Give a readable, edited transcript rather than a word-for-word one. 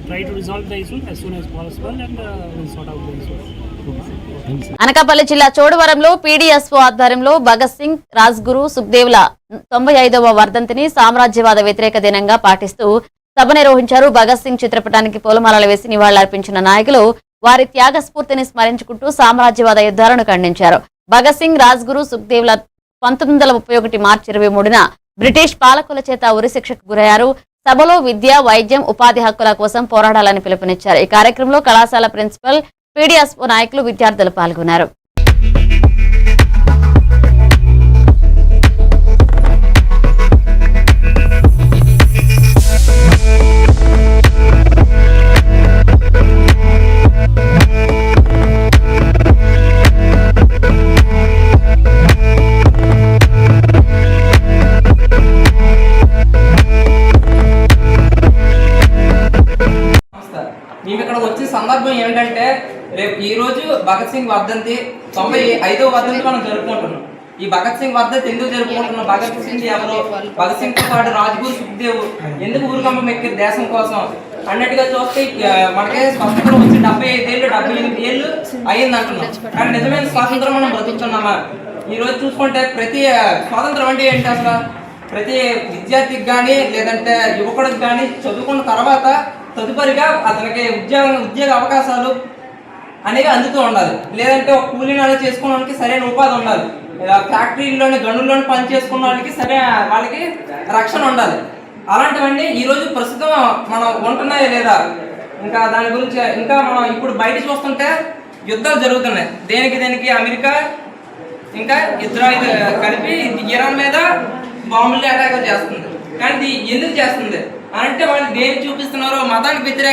try to resolve the issue as soon as possible and we'll sort out the issue. Anakapalli జిల్లా చోడవరంలో PDSO ఆధ్వర్యంలో భగత్ సింగ్, రాజ్గురు, సుఖ్దేవ్ల 95వ వర్ధంతిని సామ్రాజ్యవాద వ్యతిరేక దినంగా పాటిస్తూ సభ నిర్వహించారు. భగత్ సింగ్ చిత్రపటానికి పూలమాలలు వేసి నివాళులర్పించిన నాయకులు వారి త్యాగ స్ఫూర్తిని స్మరించుకుంటూ సామ్రాజ్యవాద యుద్ధాలను ఖండించారు. భగత్ సింగ్, రాజ్గురు, సుఖ్దేవ్ల 1931 మార్చి 23న బ్రిటిష్ పాలకుల చేత ఉరిశిక్షకు గురయ్యారు. సభలో విద్య, వైద్యం, ఉపాధి హక్కుల కోసం పోరాడాలని పిలుపునిచ్చారు. ఈ కార్యక్రమంలో కళాశాల ప్రిన్సిపల్, పీడీఎస్ఓ నాయకులు, విద్యార్థులు పాల్గొన్నారు. మేము ఇక్కడ వచ్చే సందర్భం ఏంటంటే రేపు ఈ రోజు భగత్ సింగ్ వర్ధంతి 95వ వర్ధంతి మనం జరుపుకుంటున్నాం. ఈ భగత్ సింగ్ వర్ధంతి ఎందుకు జరుపుకుంటున్నాం? భగత్ సింగ్ ఎవరు? భగత్ సింగ్ తో పాటు రాజ్గురు, సుఖ్దేవ్ ఎందుకు ఊరుగమ్మ ఎక్కిరు దేశం కోసం అన్నట్టుగా చూస్తే మనకి స్వాతంత్రం వచ్చి 78 ఏళ్ళు అయ్యింది అంటున్నాం. కానీ నిజమైన స్వాతంత్రం మనం బ్రతుకుతున్నామా? ఈ రోజు చూసుకుంటే ప్రతి స్వాతంత్రం అంటే ఏంటి అసలు? ప్రతి విద్యార్థికి కానీ లేదంటే యువకుడికి కానీ చదువుకున్న తర్వాత తదుపరిగా అతనికి ఉద్యోగ అవకాశాలు అనేవి అందుతూ ఉండాలి. లేదంటే ఒక కూలీ నాలు చేసుకున్న వాళ్ళకి సరైన ఉపాధి ఉండాలి. ఫ్యాక్టరీలోని గనుల్లోని పని చేసుకున్న వాళ్ళకి వాళ్ళకి రక్షణ ఉండాలి. అలాంటివన్నీ ఈరోజు ప్రస్తుతం మనం ఉంటున్నాయా లేదా? ఇంకా దాని గురించి ఇంకా మనం ఇప్పుడు బయట చూస్తుంటే యుద్ధాలు జరుగుతున్నాయి. దేనికి అమెరికా ఇంకా ఇజ్రాయిల్ కలిపి ఇరాన్ మీద బాంబులు అటాక్ చేస్తుంది. కానీ ఇది ఎందుకు చేస్తుంది అంటే వాళ్ళు దేనికి చూపిస్తున్నారో మతానికి వ్యతిరేక